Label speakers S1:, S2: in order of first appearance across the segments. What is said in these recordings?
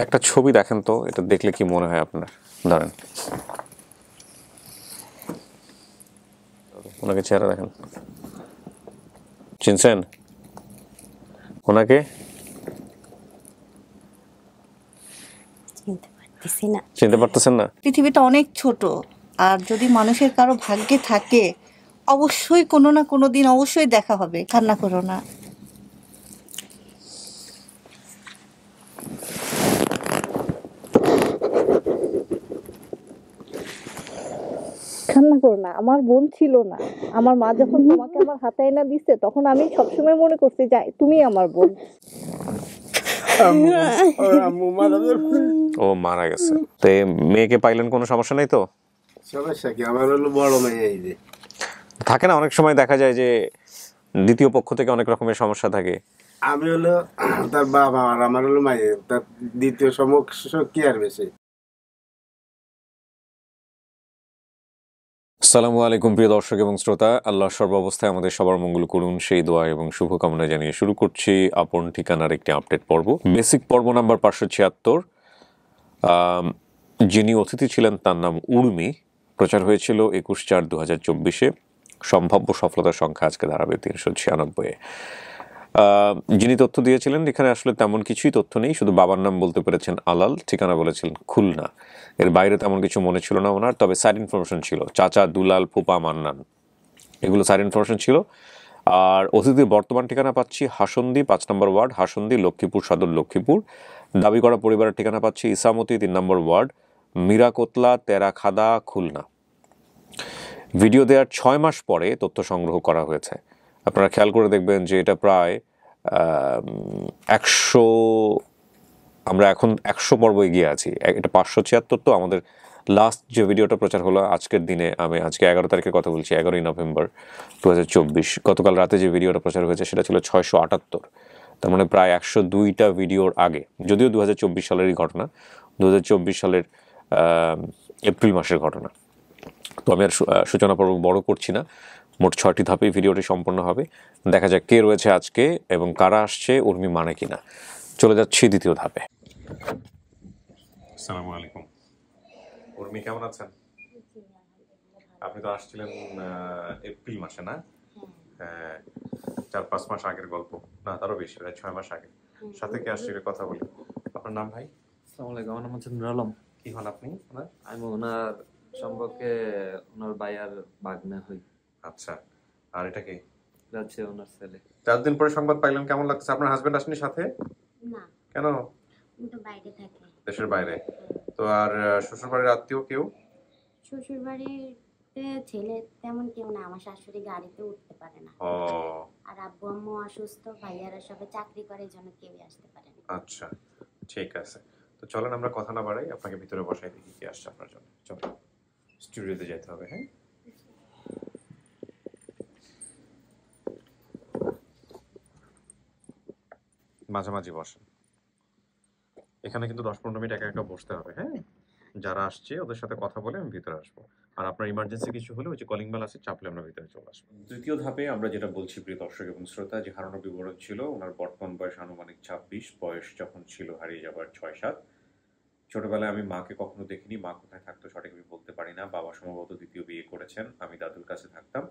S1: একটা ছবি দেখেন তো, এটা দেখলে কি মনে হয় আপনার? ধরেন ওনাকে চেহারা দেখেন, চিনছেন ওনাকে? চিনতে পারতেছেন না?
S2: পৃথিবীটা অনেক ছোট, আর যদি মানুষের কারো ভাগ্যে থাকে অবশ্যই কোনো না কোনো দিন অবশ্যই দেখা হবে। কান্না করো না, কান্না করো না। আমার বোন ছিল না, আমার মা যখন তোমাকে আমার হাতে আইনা দিচ্ছে তখন আমি সবসময় মনে করছি যে তুমি আমার বোন।
S1: ও মারা গেছে। তো মেয়েকে পাইলেন, কোনো সমস্যা নেই তো?
S3: সমস্যা কি, আমার হলো বড় মেয়ে। এই যে
S1: থাকে না, অনেক সময় দেখা যায় যে দ্বিতীয় পক্ষ থেকে অনেক রকমের সমস্যা থাকে।
S3: আমি হলো তার বাবা, আর আমার হলো মায়ে, তার দ্বিতীয় সমস্যা কি আর বেশি।
S1: আসসালামু আলাইকুম প্রিয় দর্শক এবং শ্রোতা, আল্লাহ সর্বাবস্থায় আমাদের সবার মঙ্গল করুন সেই দোয়া এবং শুভকামনা জানিয়ে শুরু করছি আপন ঠিকানার একটি আপডেট পর্ব, বেসিক পর্ব নাম্বার 576। যিনি অতিথি ছিলেন তার নাম উর্মি। প্রচার হয়েছিল 21/4/2024-এ। সম্ভাব্য সফলতার সংখ্যা আজকে দাঁড়াবে 396-এ। যিনি তথ্য দিয়েছিলেন এখানে আসলে তেমন কিছুই তথ্য নেই, শুধু বাবার নাম বলতে পেরেছেন আলাল, ঠিকানা বলেছিলেন খুলনা। এর বাইরে তেমন কিছু মনে ছিল না ওনার, তবে সাইড ইনফরমেশন ছিল চাচা, দুলাল, ফুপা, মান্নান, এগুলো সাইড ইনফরমেশন ছিল। আর অতিথির বর্তমান ঠিকানা পাচ্ছি হাসন্দি 5 নম্বর ওয়ার্ড, হাসন্দি, লক্ষ্মীপুর সদর, লক্ষ্মীপুর। দাবি করা পরিবারের ঠিকানা পাচ্ছি ইসামতি 3 নম্বর ওয়ার্ড, মীরাকোতলা, তেরাখাদা, খুলনা। ভিডিও দেওয়ার 6 মাস পরে তথ্য সংগ্রহ করা হয়েছে। আপনারা খেয়াল করে দেখবেন যে এটা প্রায় 100, আমরা এখন 100 পর্ব এগিয়ে আছি। এটা 576। তো আমাদের লাস্ট যে ভিডিওটা প্রচার হলো আজকের দিনে, আমি আজকে 11 তারিখের কথা বলছি, 11ই নভেম্বর 2024, গতকাল রাতে যে ভিডিওটা প্রচার হয়েছে সেটা ছিল 678। তার মানে প্রায় 102টা ভিডিওর আগে, যদিও 2024 সালেরই ঘটনা, 2024 সালের এপ্রিল মাসের ঘটনা। তো আমি আর সূচনা পর্ব বড় করছি না, মোট 6টি ধাপেই ভিডিওটি সম্পন্ন হবে। দেখা যাক কে রয়েছে আজকে এবং কারা আসছে, উর্মি মানে কিনা। চলে যাচ্ছি দ্বিতীয় ধাপে। আসসালামু আলাইকুম। উর্মি কেমন আছেন? আপনি তো আসছিলেন এপ্রিল মাসে, না? হ্যাঁ, 4-5 মাস আগের গল্প, না তারও বেশি, প্রায় 6 মাস আগে। সাথে কে আসছিল কথা বলি? আপনার নাম ভাই?
S4: আসসালামু আলাইকুম, আমার নাম হচ্ছে নুর আলম।
S1: কি হন আপনি?
S4: আমি ওনার সম্পর্কে ওনার ভাইয়ার ভাগ্নে হই।
S1: আচ্ছা, আর এটা কি?
S4: এটা হচ্ছে ওনার ছেলে।
S1: 4 দিন পরে সংবাদ পাইলাম, কেমন লাগছে? আপনার হাজবেন্ড আসেনি সাথে?
S5: না,
S1: কেন?
S5: উনি তো বাইরে থাকে।
S1: দেশের বাইরে? তো আর শ্বশুর বাড়ির আত্মীয় কেউ?
S5: শ্বশুর বাড়িতে ছেলে তেমন কেউ না, আমার শাশুড়ি গাড়িতে উঠতে পারে না।
S1: ও
S5: আর আব্বু আম্মু অসুস্থ, ভাইয়ারা সবাই চাকরি করে, এই জন্য কেউই আসতে পারে না।
S1: আচ্ছা, ঠিক আছে। তো চলেন আমরা কথা না বাড়াই, আপনাকে ভিতরে বসাই দেখি কি আসছে আপনার জন্য। চলো, স্টুডিওতে যেতে হবে। হ্যাঁ, মাঝামাঝি বসেন। এখানে কিন্তু 10-15 মিনিট একা একা বসতে হবে। হ্যাঁ, যারা আসছে ওদের সাথে কথা বলে আমি ভিতরে আসবো। আর আপনার ইমার্জেন্সি কিছু হলে ওই যে কলিং বেল আছে, চাপলে আমরা ভিতরে চলে আসবো। দ্বিতীয় ধাপে আমরা যেটা বলছি প্রিয় দর্শক এবং শ্রোতা, যে হারানো বিবরণ ছিল ওনার বর্তমান বয়স আনুমানিক 26, বয়স যখন ছিল হারিয়ে যাবার 6-7। ছোটবেলায় আমি মাকে কখনো দেখিনি, মা কোথায় থাকতো সঠিক আমি বলতে পারি না। বাবা সম্ভবত দ্বিতীয় বিয়ে করেছেন। আমি দাদুর কাছে থাকতাম।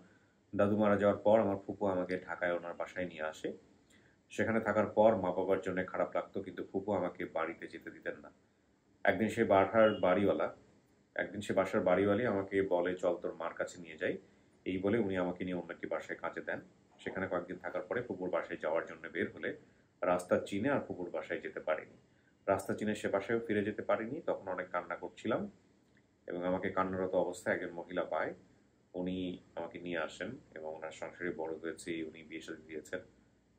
S1: দাদু মারা যাওয়ার পর আমার ফুপু আমাকে ঢাকায় ওনার বাসায় নিয়ে আসে। সেখানে থাকার পর মা বাবার জন্য খারাপ লাগতো, কিন্তু ফুপু আমাকে বাড়িতে যেতে দিতেন না। একদিন সে বাসার বাড়িওয়ালি আমাকে বলে, চল তোর মার কাছে নিয়ে যাই। এই বলে উনি আমাকে নিয়ে অন্য একটি বাসায় কাজে দেন। সেখানে কয়েকদিন থাকার পরে ফুপুর বাসায় যাওয়ার জন্য বের হলে রাস্তা চিনে আর ফুপুর বাসায় যেতে পারিনি। রাস্তা চিনে সে বাসায়ও ফিরে যেতে পারিনি। তখন অনেক কান্না করছিলাম এবং আমাকে কান্নারত অবস্থায় একজন মহিলা পায়। উনি আমাকে নিয়ে আসেন এবং ওনার সংসারে বড় হয়েছি, উনি বিয়ে সাথে দিয়েছেন।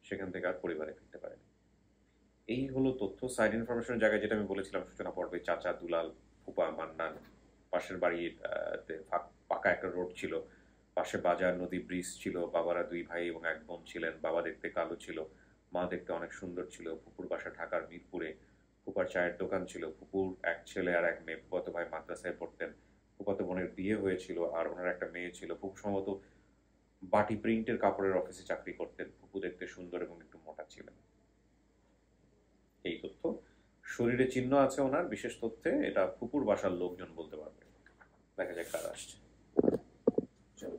S1: সেখান থেকে আর পরিবারে ফিরতে পারেনি। এই হলো তথ্য। সাইড ইনফরমেশনের জায়গায় যেটা আমি বলেছিলাম সূচনা পর্বে, চাচা, দুলাল, ফুপা, মান্নান, পাশের বাড়ির পাকা একটা রোড ছিল, পাশে বাজার, নদী, ব্রিজ ছিল। বাবারা 2 ভাই এবং 1 বোন ছিলেন। বাবা দেখতে কালো ছিল, মা দেখতে অনেক সুন্দর ছিল। ফুপুর বাসা ঢাকার মিরপুরে। ফুপার চায়ের দোকান ছিল। ফুপুর 1 ছেলে আর 1 মেয়ে। ফুপাতো ভাই মাদ্রাসায় পড়তেন। ফুপাতো বোনের বিয়ে হয়েছিল আর ওনার একটা মেয়ে ছিল। ফুপু সম্ভবত বাটি প্রিন্টের কাপড়ের অফিসে চাকরি করতেন। ফুপু দেখতে সুন্দর এবং একটু মোটা ছিলেন। এই তথ্য শরীরে চিহ্ন আছে ওনার বিশেষ তথ্যে, এটা ফুপুর বাসার লোকজন বলতে পারবে। দেখা যাক কারা আসছে। চলো।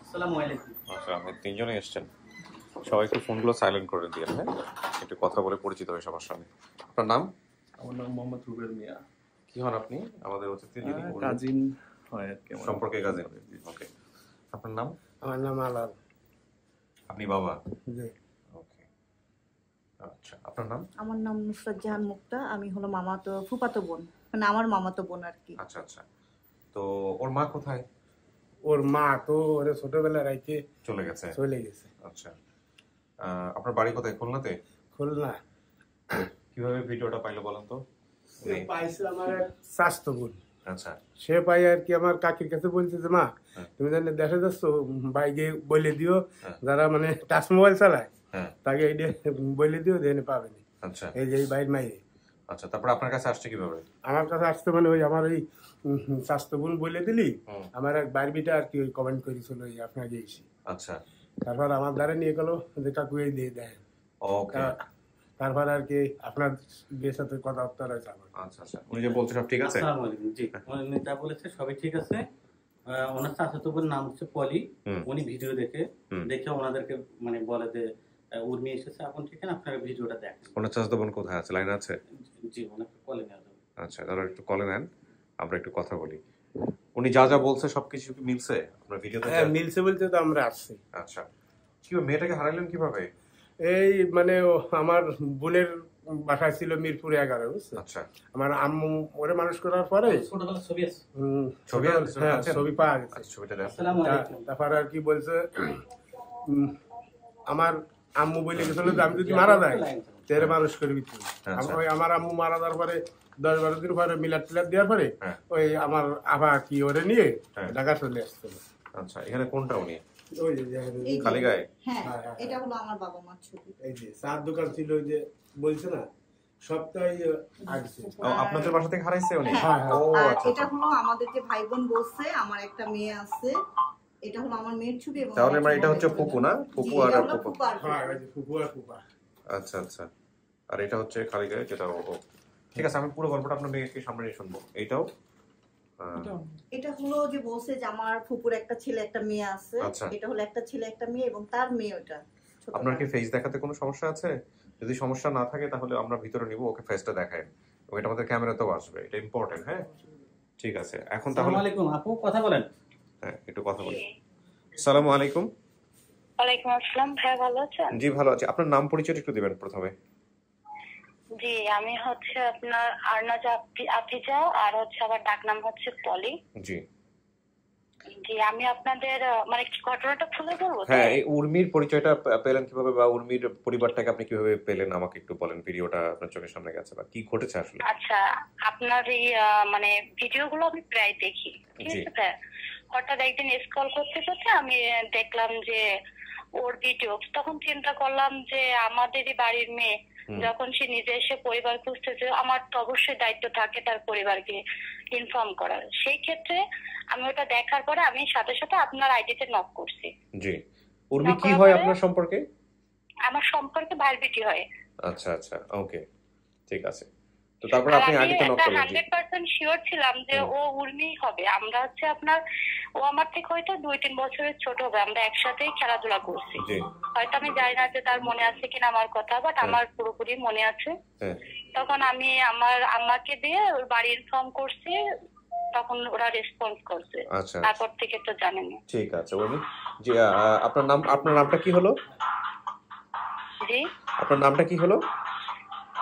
S6: আসসালামু আলাইকুম।
S1: আচ্ছা, আপনি তিনজনে এসছেন, সবাই একটু ফোনগুলো সাইলেন্ট করে দিয়ে, হ্যাঁ, একটু কথা বলে পরিচিত হয়ে সবার সঙ্গে। আপনার নাম?
S6: আমার নাম মোহাম্মদ রুবেল মিয়া।
S1: কি হন আপনি? আমাদের অতিথি যিনি
S6: কাজিন হয় আর কি,
S1: সম্পর্কে কাজিন। ওকে, আপনার নাম?
S3: আমার নাম আলাল।
S1: আপনি বাবা?
S3: জি।
S1: ওকে, আচ্ছা, আপনার নাম?
S2: আমার নাম নুসরাত জাহান মুক্তা, আমি হলো মামাতো ফুফাতো বোন, মানে আমার মামাতো বোন আর কি।
S1: আচ্ছা আচ্ছা, তো ওর মা কোথায়?
S3: ওর মা তো ওরে ছোটবেলা রাইতে
S1: চলে গেছে।
S3: চলে গেছে।
S1: আচ্ছা, আপনার বাড়ি কোথায়? খুলনাতে?
S3: খুলনা।
S1: কিভাবে ভিডিওটা পাইলো বলেন তো?
S3: পাইছে আমার এক স্বাস্থ্য বোন।
S1: আচ্ছা,
S3: সে পাই আর কি আমার কাকির কাছে বলছে যে মা
S1: হ্যাঁ।
S3: তুমি জানি দেখা যাচ্ছ বাইকে বলে দিও,
S1: হ্যাঁ।
S3: যারা মানে টাচ মোবাইল চালায়
S1: হ্যাঁ,
S3: তাকে এইটা বলে দিও, দেনে পাবেনি।
S1: আচ্ছা
S3: এই যে এই বাইর মাইয়ে
S1: আচ্ছা, তারপর আপনার কাছে আসছে কিভাবে?
S3: আমার কাছে আসতে মানে ওই আমার ওই স্বাস্থ্য বোন বলে দিলি,
S1: হুম,
S3: আমার এক বারবিটা আর কি ওই কমেন্ট করেছিল ওই আপনাকে এসে।
S1: আচ্ছা,
S3: তারপর আমার দ্বারা নিয়ে গেল যে কাকু এই দিয়ে দেয়।
S1: ওকে,
S3: তারপর আর কি আপনার বিয়ের সাথে কথাবার্তা রয়েছে আমার।
S1: আচ্ছা আচ্ছা, উনি যে বলছে সব ঠিক আছে?
S6: আসসালামু আলাইকুম। জি, উনি যা বলেছে সবই ঠিক আছে। ওনার চাচাতো বোনের নাম হচ্ছে পলি।
S1: হুম,
S6: উনি ভিডিও দেখে
S1: হুম।
S6: ওনাদেরকে মানে বলে যে উর্মি এসেছে, এখন ঠিক আছে আপনারা ভিডিওটা দেখেন।
S1: ওনার চাচাতো বোন কোথায় আছে? লাইনে আছে?
S6: জি, ওনাকে কলে নেওয়া যাবে।
S1: আচ্ছা, তাহলে একটু কলে নেন, আমরা একটু কথা বলি। উনি যা যা বলছে সবকিছু কি মিলছে আপনার ভিডিওতে?
S3: হ্যাঁ মিলছে বলতে তো আমরা আসছি।
S1: আচ্ছা, কিভাবে মেয়েটাকে হারাইলেন কিভাবে?
S3: এই মানে আমার বোনের বাসায় ছিল মিরপুরে 11, বুঝছো?
S1: আচ্ছা,
S3: আমার আম্মু ওরে মানুষ করার পরে
S6: ছোটবেলার ছবি আছে।
S1: ছবি আছে?
S3: হ্যাঁ
S1: আচ্ছা,
S3: ছবি পাওয়া গেছে।
S1: আচ্ছা, ছবিটা দেন।
S6: আসসালামু আলাইকুম।
S3: তারপর আর কি বলছে আমার আম্মু বলে গেছিল যে আমি যদি মারা যাই তেরে মানুষ করবি তুই।
S1: আচ্ছা।
S3: ওই আমার আম্মু মারা যাওয়ার পরে 10-12 দিন পরে মিলাদ টিলাদ দেওয়ার পরে
S1: হ্যাঁ।
S3: ওই আমার আবা কি ওরে নিয়ে
S1: হ্যাঁ।
S3: ঢাকা চলে আসছিল।
S1: আচ্ছা, এখানে কোনটা উনি?
S3: ওই যে
S2: এই যে-
S1: খালি গায়ে?
S2: হ্যাঁ,
S3: হ্যাঁ, হ্যাঁ।
S2: এটা হলো আমার বাবা মার ছবি।
S3: এই যে চার দোকান ছিল ওই যে বলছে না সপ্তাহে আসছে।
S1: ও, আপনাদের বাসা থেকে হারাইছে উনি?
S3: হ্যাঁ, হ্যাঁ।
S1: ও
S2: আর
S1: আচ্ছা
S2: এটা
S1: আচ্ছা।
S2: হলো আমাদের যে ভাই বোন বলছে, আমার একটা মেয়ে আছে, এটা হলো আমার মেয়ের ছবি। এবং
S1: তাহলে
S2: আমার
S1: মানে এটা হচ্ছে
S2: ছোট
S1: ফুপু না?
S2: জি,
S1: ফুপু
S2: এটা
S1: আর
S2: হলো
S1: ফুপু।
S2: ফুপু আর
S3: হ্যাঁ
S2: ফুপু।
S3: ওই যে ফুফু আর ফুফা।
S1: আচ্ছা আচ্ছা, আর এটা হচ্ছে খালি গায়ে, যেটা ও। ঠিক আছে, আমি পুরো গল্পটা আপনার মেয়েকে সামনে নিয়ে শুনবো। এইটাও
S2: এটা হলো যে বলছে যে আমার ফুপুর একটা ছেলে একটা মেয়ে আছে,
S1: আচ্ছা।
S2: এটা হলো একটা ছেলে একটা মেয়ে এবং তার মেয়ে ওটা ছোট।
S1: আপনার কি ফেস দেখাতে কোনো সমস্যা আছে? যদি সমস্যা না থাকে তাহলে আমরা ভিতরে নিব, ওকে ফেসটা দেখায়, এবং এটা আমাদের ক্যামেরাতেও আসবে, এটা ইম্পর্টেন্ট। হ্যাঁ, ঠিক আছে, এখন তাহলে
S6: আসসালামু আলাইকুম আপু, কথা বলেন।
S1: হ্যাঁ, একটু কথা বলি। আসসালামু আলাইকুম।
S7: ওয়ালাইকুম আসসালাম, ভাই ভালো আছেন?
S1: জি, ভালো আছি। আপনার নাম পরিচয় একটু দিবেন প্রথমে।
S7: জি, আমি হচ্ছে আপনার আরনাজ আফিজা, আর হচ্ছে আমার ডাক নাম হচ্ছে পলি।
S1: জি,
S7: জি, আমি আপনাদের মানে ঘটনাটা খুলে বলবো?
S1: হ্যাঁ, এই উর্মির পরিচয়টা পেলেন কিভাবে, বা উর্মির পরিবারটাকে আপনি কিভাবে পেলেন, আমাকে একটু বলেন। ভিডিওটা আপনার চোখের সামনে গেছে, বা কি ঘটেছে আসলে?
S7: আচ্ছা, আপনার এই মানে ভিডিওগুলো আমি প্রায় দেখি, ঠিক
S1: জি।
S7: আছে স্যার। হঠাৎ একদিন স্ক্রল করতে করতে আমি দেখলাম যে ওর ভিডিও, তখন চিন্তা করলাম যে আমাদেরই বাড়ির মেয়ে, যখন সে নিজে এসে পরিবার খুঁজতেছে, আমার তো অবশ্যই দায়িত্ব থাকে তার পরিবারকে ইনফর্ম করার। সেই ক্ষেত্রে আমি ওটা দেখার পরে আমি সাথে সাথে আপনার আইডিতে নক করছি।
S1: জি, উর্মি কি হয় আপনার সম্পর্কে?
S7: আমার সম্পর্কে ভাইয়ের বেটি হয়।
S1: আচ্ছা আচ্ছা, ওকে, ঠিক আছে। তো তারপর আপনি আইডিতে নক করলেন? জি,
S7: 100% শিওর ছিলাম যে ও উর্মিই হবে। আমরা হচ্ছে আপনার, ও আমার থেকে হয়তো 2-3 বছরের ছোট হবে, আমরা একসাথেই খেলাধুলা করছি।
S1: জি,
S7: হয়তো আমি জানি না যে তার মনে আছে কিনা আমার কথা, বাট আমার পুরোপুরি মনে আছে।
S1: হ্যাঁ,
S7: তখন আমি আমার আম্মাকে দিয়ে ওর বাড়ি ইনফর্ম করছি, তখন ওরা রেসপন্স করছে।
S1: আচ্ছা,
S7: তারপর থেকে তো জানেনি।
S1: ঠিক আছে উর্মি। জি, আপনার নামটা কি হলো?
S7: জি,
S1: আপনার নামটা কি হলো?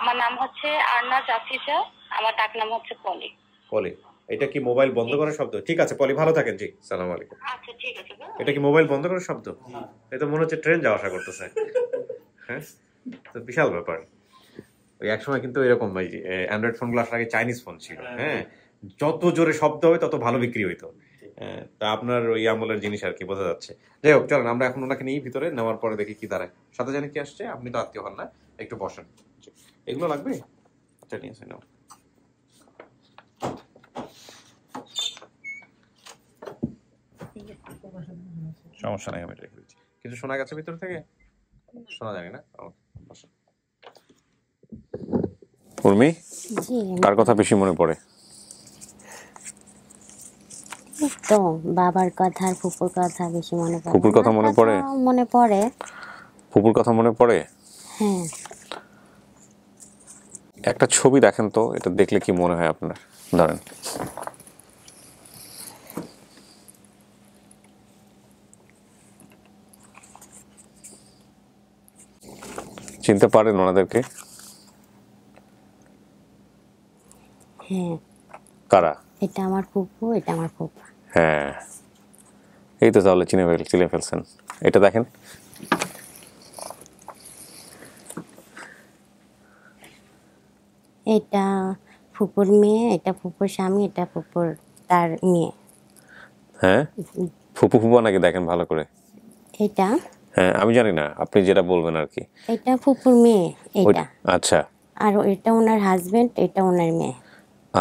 S7: আমার নাম হচ্ছে আরনাজ আফিজা, আমার ডাক নাম হচ্ছে পলি।
S1: পলি। এটা কি মোবাইল বন্ধ করার শব্দ? ঠিক আছে পলি, ভালো থাকেন। জি, সালাম আলাইকুম।
S7: আচ্ছা, ঠিক আছে।
S1: এটা কি মোবাইল বন্ধ করার শব্দ? এটা মনে হচ্ছে ট্রেন যাওয়া আসা করতেছে। হ্যাঁ, তো বিশাল ব্যাপার। ওই একসময় কিন্তু এরকম ভাই, অ্যান্ড্রয়েড ফোনগুলো আসার আগে চাইনিজ ফোন ছিল। হ্যাঁ, যত জোরে শব্দ হবে তত ভালো বিক্রি হইতো। তা আপনার ওই আমলের জিনিস আর কি বোঝা যাচ্ছে। যাই হোক, চলেন আমরা এখন ওনাকে নিয়ে ভিতরে নেওয়ার পরে দেখি কি দাঁড়ায়। সাথে জানি কি আসছে, আপনি তো আত্মীয় হন না, একটু বসেন। এগুলো লাগবে? আচ্ছা নিয়ে আসে, নাও। সমস্যা নাই, আমি রেখে দিচ্ছি। কিছু শোনা গেছে ভিতর থেকে? শোনা জানি না। বসেন। উর্মি,
S5: জি
S1: কার কথা বেশি মনে পড়ে?
S5: তো বাবার কথা আর ফুপুর কথা বেশি মনে পড়ে।
S1: ফুপুর কথা মনে পড়ে?
S5: মনে পড়ে।
S1: ফুপুর কথা মনে পড়ে?
S5: হ্যাঁ।
S1: একটা ছবি দেখেন তো, এটা দেখলে কি মনে হয় আপনার? ধরেন, চিনতে পারেন ওনাদেরকে?
S5: হ্যাঁ,
S1: কারা?
S5: এটা আমার ফুপু, এটা আমার ফুপা।
S1: হ্যাঁ, এই তো তাহলে চিনে ফেলছেন। এটা দেখেন,
S5: এটা ফুপুর মেয়ে, এটা ফুপুর স্বামী, এটা ফুপুর তার মেয়ে।
S1: হ্যাঁ ফুপু ফুপা নাকি? দেখেন ভালো করে।
S5: এটা
S1: হ্যাঁ আমি জানি না, আপনি যেটা বলবেন আর কি।
S5: এটা ফুপুর মেয়ে, এটা।
S1: আচ্ছা
S5: আর এটা ওনার হাজবেন্ড, এটা ওনার মেয়ে।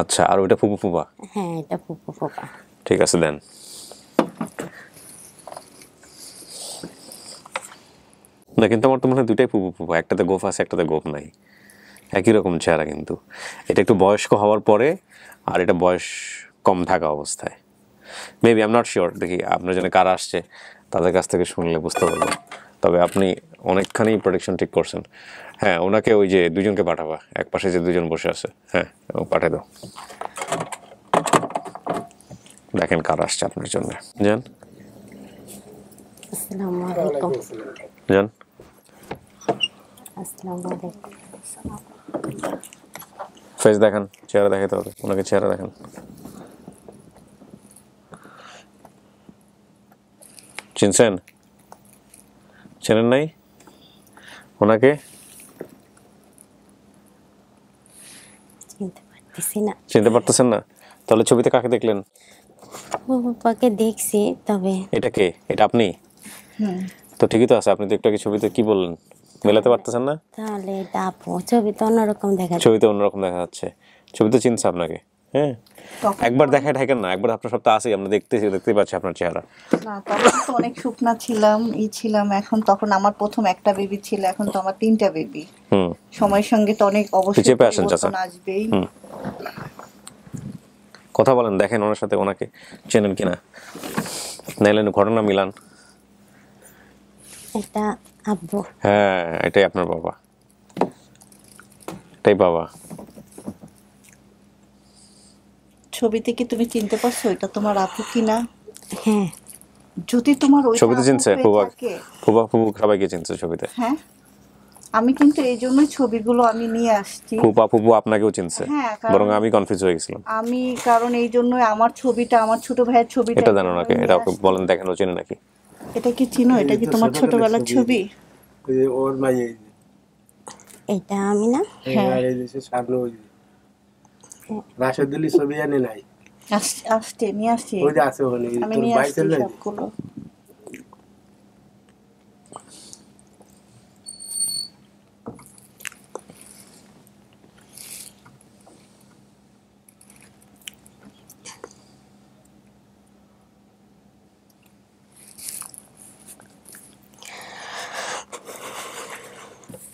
S1: আচ্ছা, আর ওইটা ফুপু ফুপা?
S5: হ্যাঁ, এটা ফুপু ফুপা।
S1: ঠিক আছে, দেন। না কিন্তু আমার তো মনে হয় দুইটাই ফুপু ফুপা, একটাতে গোফ আছে একটাতে গোফ নাই, একই রকম চেহারা। কিন্তু এটা একটু বয়স্ক হওয়ার পরে, আর এটা বয়স কম থাকা অবস্থায়। Maybe, I am not sure. দেখি আপনার জন্য কারা আসছে, তাদের কাছ থেকে শুনলে বুঝতে পারবেন। তবে আপনি অনেকখানি প্রোডিকশন ঠিক করছেন। হ্যাঁ, ওনাকে ওই যে দুজনকে পাঠাবা, এক পাশে যে দুজন বসে আছে, হ্যাঁ পাঠিয়ে দাও। দেখেন কারা আসছে আপনার জন্য। যান
S5: আসসালামু আলাইকুম।
S1: যান।
S5: আসসালামু আলাইকুম।
S1: ফেস দেখান, চেহারা দেখাতে হবে ওনাকে, চেহারা দেখান। চিনছেন? চেনেন নাই ওনাকে?
S5: চিনতে পারতেছি না।
S1: চিনতে পারতেছেন না? তাহলে ছবিতে কাকে দেখলেন?
S5: ফুপুকে দেখছি, তবে
S1: এটা কে? এটা আপনি? তো ঠিকই তো আছে, আপনি তো একটু আগে ছবিতে কি বললেন, মেলাতে পারতেছেন না?
S5: তাহলে এটা আপু। ছবি তো অন্যরকম দেখা যায়।
S1: ছবিতে অন্যরকম দেখা যাচ্ছে, ছবিতে চিনছে আপনাকে। হ্যাঁ, একবার দেখায় ঢাকেন না, একবার আপনার সপ্তাহ আসেই আমরা দেখতে পাচ্ছি আপনার চেহারা।
S2: না, তখন তো অনেক শুকনা ছিলাম, এখন তখন আমার প্রথম একটা বেবি ছিল, এখন তো আমার 3টা বেবি। সময়ের সঙ্গে তো অনেক অবশ্যই
S1: চেপে আসেন চাচা,
S2: পরিবর্তন আসবেই।
S1: কথা বলেন, দেখেন ওনার সাথে, ওনাকে চেনেন কিনা, নাইলে ঘটনা মিলান।
S5: এটা আব্বু।
S1: হ্যাঁ, এটাই আপনার বাবা, এটাই বাবা।
S2: ছবিতে কি তুমি চিনতে পারছো এটা তোমার আপু কিনা?
S5: হ্যাঁ।
S2: যদি তোমার ওই
S1: ছবিতে চিনছে? ফুপা ফুপু সবাইকে চিনছে ছবিতে?
S2: হ্যাঁ, আমি কিন্তু এই জন্যই ছবিগুলো আমি নিয়ে আসছি।
S1: ফুপা ফুপু আপনাকেও চিনছে?
S2: হ্যাঁ,
S1: বরং আমি কনফিউজ হয়ে গেছিলাম।
S2: আমি কারণ এই জন্যই আমার ছবিটা, আমার ছোট ভাইয়ের ছবিটা।
S1: এটা জানো নাকি? এটা বলেন, দেখেন ও চেনে নাকি?
S2: এটা কি চিনো? এটা কি তোমার ছোটবেলার ছবি?
S3: ওর মাইয়ে।
S5: এটা আমি না?
S2: হ্যাঁ,
S3: এই যে সামনে ওই রাশেদুলি ছবি আনে নাই,
S2: আসতে নিয়ে আসছি।
S3: ওই যে আছে ওখানে,
S2: আমি
S3: তোর
S2: নিয়ে
S3: ভাই
S2: আসছি
S3: চলে
S2: সবগুলো।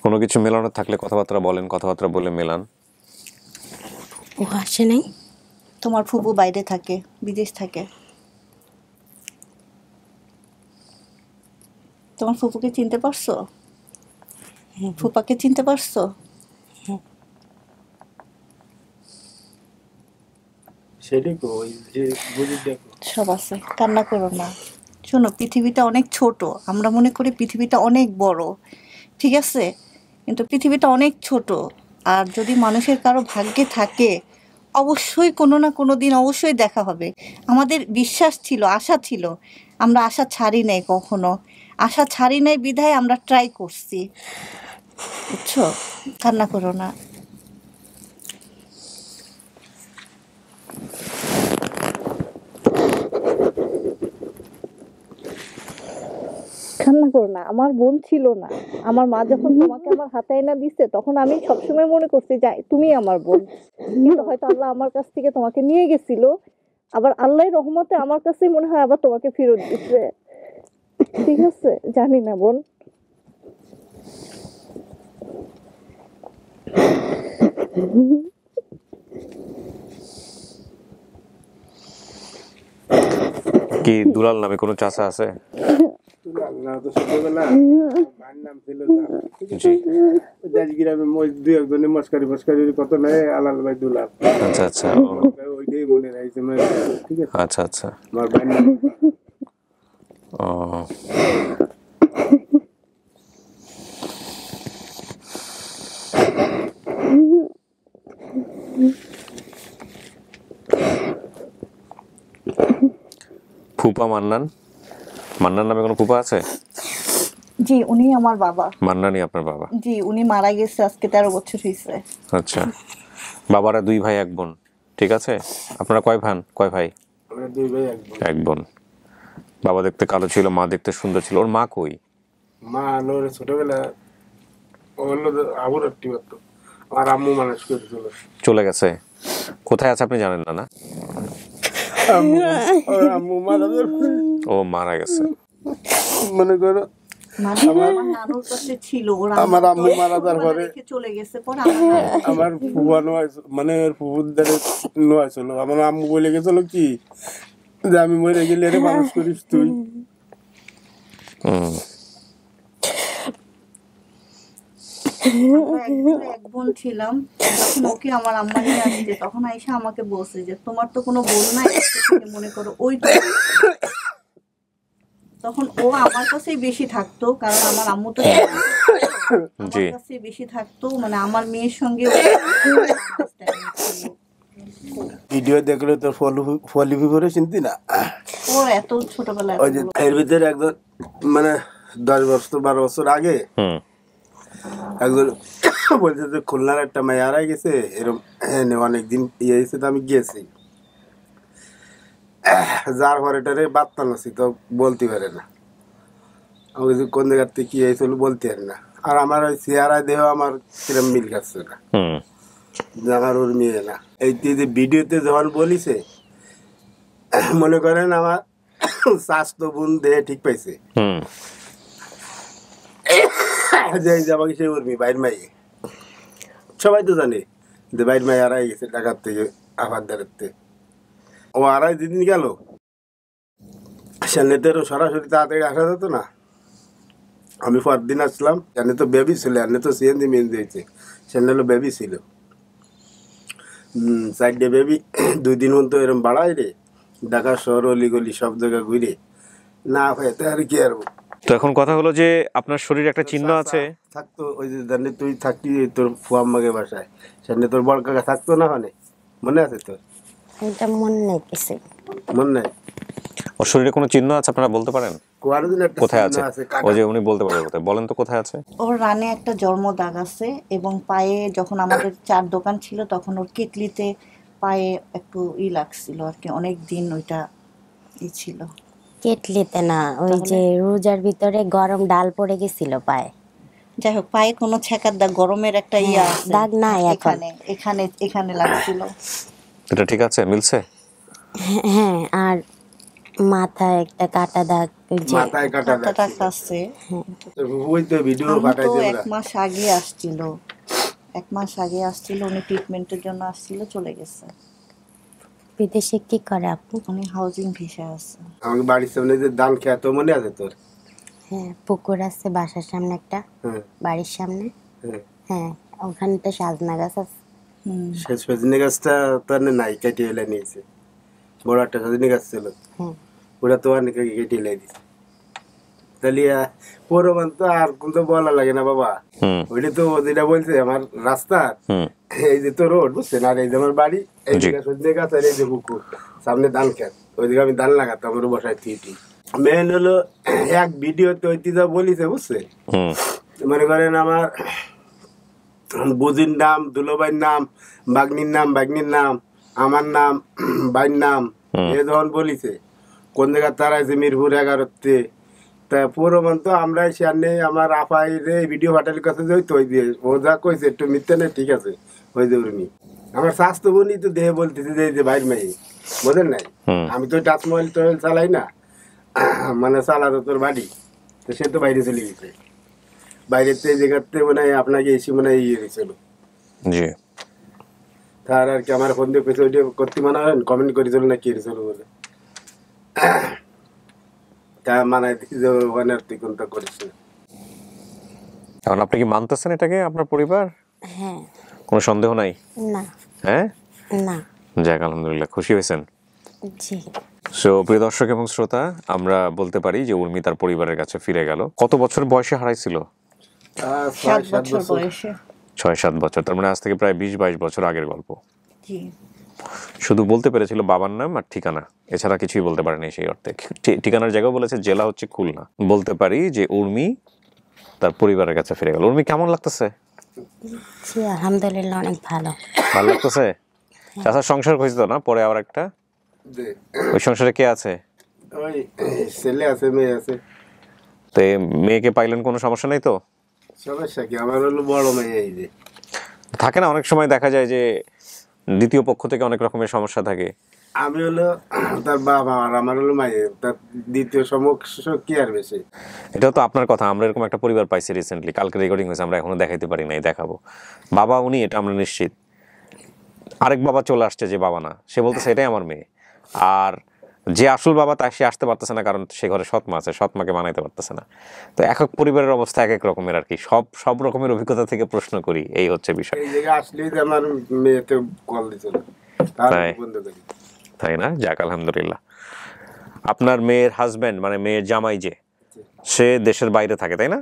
S1: কোনো কিছু মেলানোর থাকলে কথাবার্তা বলেন, কথাবার্তা বলে মেলান।
S5: ও আসে নাই?
S2: তোমার ফুপু বাইরে থাকে, বিদেশ থাকে। তোমার ফুপুকে চিনতে পারছো? ফুপাকে চিনতে পারছো?
S3: সেটাই তো, ওই যে বুঝি দেখো
S2: সব আছে, কান্না করো না। শোনো, পৃথিবীটা অনেক ছোট, আমরা মনে করি পৃথিবীটা অনেক বড়, ঠিক আছে? কিন্তু পৃথিবীটা অনেক ছোট। আর যদি মানুষের কারো ভাগ্যে থাকে, অবশ্যই কোনো না কোনো দিন অবশ্যই দেখা হবে। আমাদের বিশ্বাস ছিল, আশা ছিল, আমরা আশা ছাড়ি নাই কখনো। আশা ছাড়ি নাই বিধায় আমরা ট্রাই করছি, বুঝছো? কান্না করো না। কান্না করো না, আমার বোন ছিল না। আমার মা যখন তোমাকে আমার হাতে আইনা দিছে তখন আমি সবসময় মনে করছি যে তুমি আমার বোন, কিন্তু হয়তো আল্লাহ আমার কাছ থেকে তোমাকে নিয়ে গেছিল, আবার আল্লাহর রহমতে আমার কাছেই মনে হয় আবার তোমাকে ফেরত দিচ্ছে। ঠিক আছে, জানি না বোন।
S1: কি দুলাল নামে কোনো চাচা আছে?
S3: না তো ছোটবেলা ভাইয়ের নাম ছিল না, ঠিক আছে?
S1: জি।
S3: দেশ গ্রামে দুই একজনে মস্কারি কত নাই, আলাল ভাই দুলাল,
S1: আচ্ছা আচ্ছা
S3: ওইটাই মনে রাখছে। ঠিক আছে,
S1: আচ্ছা আচ্ছা।
S3: আমার ভাইয়ের নাম
S1: ও ফুপা মান্নান নামে কোনো ফুপা আছে?
S2: জি, উনি আমার বাবা।
S1: মান্নানই আপনার বাবা?
S2: জি, উনি মারা গেছে আজকে 13 বছর হয়েছে।
S1: আচ্ছা, বাবারা 2 ভাই 1 বোন, ঠিক আছে? আপনারা কয় ভাই?
S3: আমরা 2 ভাই
S1: 1 বোন। বাবা দেখতে কালো ছিল, মা দেখতে সুন্দর ছিল। ওর মা কই?
S3: মা হলো ছোটবেলা হলো আবুর একটি মাত্র, আমার আম্মু মানুষ করেছিল।
S1: চলে গেছে? কোথায় আছে আপনি জানেন না? না,
S3: আম্মু মারা
S1: ও মারা গেছে।
S3: মনে করো
S2: আমার নানুর কাছে ছিল,
S3: আমার আম্মু মারা যাওয়ার পরে
S2: চলে গেছে। পরে
S3: আমার ফুফা মানে ফুফুর দ্বারে নোয়াছিল। আমার আম্মু বলে গেছিল কি যে আমি মরে গেলে এর মানুষ করিস তুই।
S2: এক বোন ছিলাম, যখন ওকে আমার আম্মা নিয়ে আসছে তখন আইসা আমাকে বলছে যে তোমার তো কোনো বোন নাই, মনে করো ওই তো। তখন ও আমার কাছেই বেশি থাকতো, কারণ আমার আম্মু তো আমার কাছেই বেশি থাকতো, মানে আমার মেয়ের সঙ্গে
S3: ভিডিও দেখলে তো ফলিপি করে চিনতি না।
S2: ওর এত ছোটবেলায়
S3: ওই যে এর ভিতরে একজন মানে 10 বছর 12 বছর আগে একজন বলছে যে খুলনার একটা মেয়ে হারাই গেছে, এরকম অনেকদিন ইয়ে হয়েছে। তো আমি গিয়েছি, যার পর এটারে বার্তা নাছি তো বলতে পারে না। আমি যে কোন জায়গার থেকে কি হয়েছিল বলতে পারি না। আর আমার ওই চেহারা দেহ আমার কিরম মিল খাচ্ছে না, আমার ওর মেয়ে না। এই যে ভিডিওতে যখন বলিছে, মনে করেন আমার স্বাস্থ্য বোন দেহে ঠিক পাইছে যে আমাকে সে উর্মি বাইর মাই, সবাই তো জানে যে বাইর মাই হারাই গেছে ঢাকার থেকে আবার দাঁড়াতে। ও আড়াই দিন গেল, সেনেতেরও সরাসরি তাড়াতাড়ি আসা যেত না। আমি পরদিন আসলাম, এনে তো বেবি ছিল, এনে তো সিএনজি মেহেন্দি হয়েছে, সেনে হলো বেবি ছিল। 4টে বেবি 2 দিন তো এরকম বাড়াই রে, ঢাকা শহর অলিগলি সব জায়গা ঘুরে না হয়েতে আর কি আর।
S1: তো এখন কথা হলো যে আপনার শরীরে একটা চিহ্ন আছে
S3: থাকতো, ওই যে জানি তুই থাকতি তোর ফুয়াম্মাকে বাসায়, সেখানে তোর বড় কাকা থাকতো না, ওখানে মনে আছে তোর?
S5: এটা মনে নেই কিছু।
S3: মনে নাই?
S1: ওর শরীরে কোনো চিহ্ন আছে আপনারা বলতে পারেন? কোথায় আছে? ও যে উনি বলতে পারবে কোথায়, বলেন তো কোথায় আছে?
S2: ওর রানে একটা জন্ম দাগ আছে, এবং পায়ে যখন আমাদের 4 দোকান ছিল তখন ওর কেটলিতে পায়ে একটু লাগছিল আর কি, অনেক দিন ওইটা ছিল।
S5: কেটলিতে না, ওই যে রোজার ভিতরে গরম ডাল পড়ে গেছিল পায়ে।
S2: যাই হোক, পায়ে কোনো ছেকার দাগ, গরমের একটা আছে,
S5: দাগ নাই এখন।
S2: এখানে লাগছিল।
S1: এটা ঠিক আছে, মিলছে?
S5: হ্যাঁ, আর মাথায় একটা কাটা দাগ, ওই যে
S3: মাথায় কাটা
S2: দাগ আছে।
S3: ওই তো ভিডিও
S2: তো
S3: পাঠাইছে
S2: 1 মাস আগে আসছিল, 1 মাস আগে আসছিল, উনি ট্রিটমেন্টের জন্য আসছিল, চলে গেছে।
S5: বিদেশে কি করে আপনি?
S2: উনি হাউজিং ভিসা আছে।
S3: আমাকে বাড়ির সামনে যে ধান খেত মনে আছে তোর?
S5: হ্যাঁ, পুকুর আছে বাসার সামনে একটা, বাড়ির সামনে। হ্যাঁ, ওখানে তো সাজনা গাছ আছে।
S3: সে সজনে গাছটা তোর নাই, কেটে এলে নিয়েছে। বড় একটা সজনে গাছ ছিল, ওটা তো অনেক কেটে এলে দিছে। তাহলে পরমান তো আর কিন্তু বলা লাগে না বাবা, ওইটা তো যেটা বলছে আমার রাস্তা, এই যে তোর রোড বুঝছেন, আর এই যে আমার বাড়ি, এই দিকে সজনে গাছ আর এই যে পুকুর, সামনে ধান খেত, ওইদিকে আমি ধান লাগাতাম আমার বসায় থিয়েটি। মেন হলো এক ভিডিওতে ওই যা বলিছে বুঝছে, মনে করেন আমার বুজির নাম, দুলোবাইয়ের নাম, বাগনির নাম, আমার নাম, ভাইয়ের নাম, এ যখন বলিছে কোন জায়গায় তারা আছে মিরপুর 11-তে, তা প্রমাণ তো আমরা সামনে আমার আপাই রে ভিডিও পাঠানোর কাছে যাই তো ওই দিয়ে ও যা কইছে একটু মিথ্যে নেই, ঠিক আছে ওই যে উর্মি আমার স্বাস্থ্য বোনই তো দেহে বলতেছে যে এই যে বাইর মেয়ে বোঝেন নাই, আমি তো টাচ মোবাইল টোবাইল চালাই না, মানে চালাতো তোর বাড়ি, তো সে তো বাইরে চলে গেছে, বাইরের থেকে জায়গাতে মনে হয় আপনাকে এসি মনে হয় ইয়ে গেছিল,
S1: জি
S3: তার আর কি আমার ফোন দিয়ে কইছে ওইটা করতে মনে হয় কমেন্ট করেছিল না কি করেছিল বলে, তা মানে যে ওখানে আর তুই কোনটা করিস না।
S1: এখন আপনি কি মানতেছেন এটাকে আপনার পরিবার?
S5: হ্যাঁ।
S1: কোনো সন্দেহ নাই?
S5: না।
S1: হ্যাঁ
S5: না।
S1: যাক আলহামদুলিল্লাহ, খুশি হয়েছেন?
S5: জি।
S1: সো প্রিয় দর্শক এবং শ্রোতা, আমরা বলতে পারি যে উর্মি তার পরিবারের কাছে ফিরে গেল। কত বছর বয়সে হারাইছিল?
S2: 7 বছর বয়সে।
S1: 6-7 বছর, তার মানে আজ থেকে প্রায় 20-22 বছর আগের গল্প।
S2: জি।
S1: শুধু বলতে পেরেছিল বাবার নাম আর ঠিকানা, এছাড়া কিছুই বলতে পারেনি। সেই অর্থে ঠিকানার জায়গাও বলেছে, জেলা হচ্ছে খুলনা। বলতে পারি যে উর্মি তার পরিবারের কাছে ফিরে গেল। উর্মি কেমন লাগতেছে?
S5: জি আলহামদুলিল্লাহ অনেক ভালো।
S1: ভালো লাগতেছে? চাচা সংসার হয়েছে তো না পরে আবার একটা, ওই সংসারে কে আছে?
S3: ওই ছেলে আছে, মেয়ে আছে।
S1: তো মেয়েকে পাইলেন, কোনো সমস্যা নেই তো?
S3: সমস্যা কি, আমার হলো বড় মেয়ে। এই যে
S1: থাকে না অনেক সময় দেখা যায় যে দ্বিতীয় পক্ষ থেকে অনেক রকমের সমস্যা থাকে।
S3: আমি হলো তার বাবা আর আমার হলো মায়ের, তার দ্বিতীয় সমস্যা কি আর বেশি।
S1: এটাও তো আপনার কথা, আমরা এরকম একটা পরিবার পাইছি রিসেন্টলি, কালকে রেকর্ডিং হয়েছে, আমরা এখনো দেখাইতে পারি নাই, দেখাবো। বাবা উনি, এটা আমরা নিশ্চিত। আরেক বাবা চলে আসছে যে বাবা না, সে বলতেছে এটাই আমার মেয়ে। আর যে আসল বাবা তা সে আসতে পারতেছে না, কারণ সে ঘরে সৎ মা আছে, সৎ মাকে মানাইতে পারতেছে না। তো এক এক পরিবারের অবস্থা এক এক রকমের আর কি, সব রকমের অভিজ্ঞতা থেকে প্রশ্ন করি, এই হচ্ছে বিষয়।
S3: এই জায়গায় আসলেই যে আমার মেয়েতে কল দিছিল,
S1: তাই? তাই না? যাক আলহামদুলিল্লাহ। আপনার মেয়ের হাজবেন্ড মানে মেয়ের জামাই যে, সে দেশের বাইরে থাকে তাই না?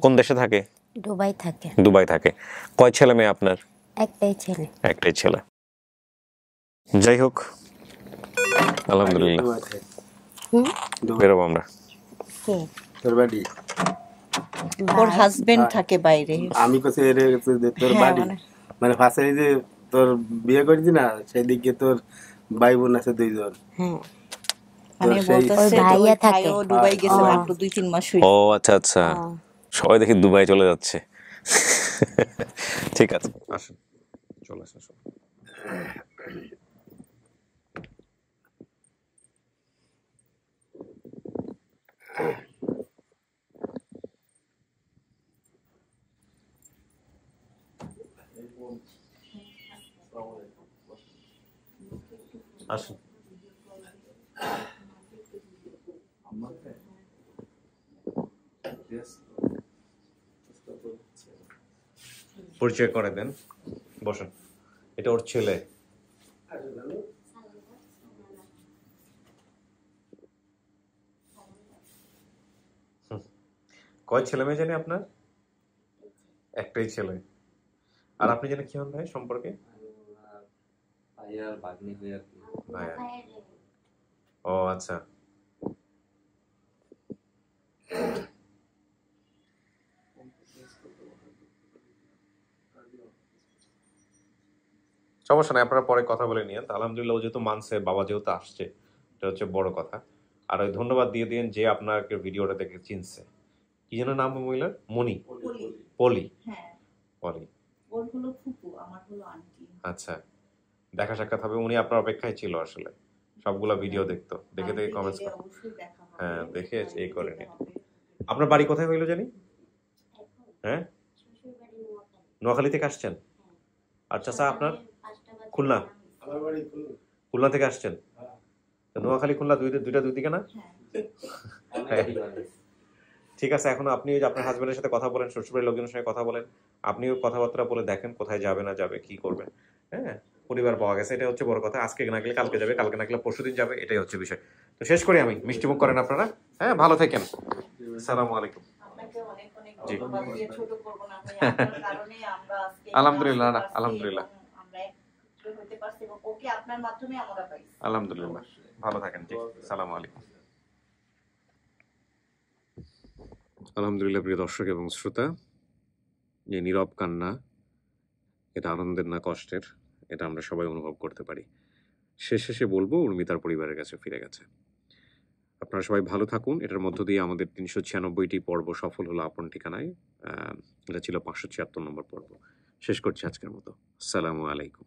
S1: কোন দেশে থাকে?
S5: দুবাই থাকে।
S1: দুবাই থাকে। কয় ছেলে মেয়ে আপনার?
S5: একটাই ছেলে।
S1: একটাই ছেলে। যাই হোক আলহামদুলিল্লাহ। বেরোবো আমরা।
S3: তোর বাড়ি?
S2: ওর হাজবেন্ড থাকে বাইরে।
S3: আমি কাছে তোর বাড়ি মানে ফাঁসাই যে তোর বিয়ে করেছি না, সেদিকে তোর ভাই বোন আছে 2 জন।
S5: হ্যাঁ।
S2: মানে বলতেছে
S5: ভাইয়া থাকে
S2: দুবাই গেছে মাত্র 2-3 মাস হইছে।
S1: ও আচ্ছা আচ্ছা, সবাই দেখি দুবাই চলে যাচ্ছে। ঠিক আছে, আসুন, চলে আসুন। আসুন। পরিচয় করে দেন, বসুন। এটা ওর ছেলে। কয় ছেলে মেয়ে জানি আপনার? একটাই ছেলে। আর আপনি জানি কি হন ভাই সম্পর্কে?
S4: ভাইয়ার ভাগ্নি হয়ে আর কি।
S1: ভাইয়া। ও আচ্ছা। সমস্যা নাই, আপনারা পরে কথা বলে নিয়েন। আলহামদুলিল্লাহ, ও যেহেতু মানছে, বাবা যেহেতু আসছে, এটা হচ্ছে বড় কথা। আর ওই ধন্যবাদ দিয়ে দিন যে আপনাকে ভিডিওটা দেখে চিনছে। কি যেন নাম মহিলার? মনি? পলি?
S2: হ্যাঁ
S1: পলি।
S2: ওর হলো ফুপু, আমার হলো আন্টি।
S1: আচ্ছা, দেখা সাক্ষাৎ হবে। উনি আপনার অপেক্ষায় ছিল আসলে, সবগুলা ভিডিও দেখতো, দেখে দেখে কমেন্টস করতো। হ্যাঁ, দেখে এই করে নিন। আপনার বাড়ি কোথায় হইলো জানি? হ্যাঁ, নোয়াখালী থেকে আসছেন? আচ্ছা স্যার, আপনার খুলনা? খুলনা থেকে আসছেন? নোয়াখালী খুলনা দুইটা দুই দিকে না? ঠিক আছে, এখন আপনি আপনার হাজবেন্ডের সাথে কথা বলেন, শ্বশুরবাড়ির লোকজনের সঙ্গে কথা বলেন, আপনিও কথাবার্তা বলে দেখেন কোথায় যাবে না যাবে, কি করবেন। হ্যাঁ, পরিবার পাওয়া গেছে, এটা হচ্ছে বড় কথা। আজকে না গেলে কালকে যাবে, কালকে না গেলে পরশুদিন যাবে, এটাই হচ্ছে বিষয়। তো শেষ করি আমি, মিষ্টি মুখ করেন আপনারা। হ্যাঁ, ভালো থাকেন। আসসালামু আলাইকুম। জি। আলহামদুলিল্লাহ, আলহামদুলিল্লাহ, আলহামদুলিল্লাহ, ভালো থাকেন। জি, আসসালামু আলাইকুম। আলহামদুলিল্লাহ। প্রিয় দর্শক এবং শ্রোতা, যে নীরব কান্না, এটা আনন্দের না কষ্টের, এটা আমরা সবাই অনুভব করতে পারি। শেষে বলবো উর্মি তার পরিবারের কাছে ফিরে গেছে। আপনারা সবাই ভালো থাকুন। এটার মধ্য দিয়ে আমাদের ৩৯৬টি পর্ব সফল হলো আপন ঠিকানায়। এটা ছিল ৫৭৬ নম্বর পর্ব। শেষ করছি আজকের মতো। আসসালামু আলাইকুম।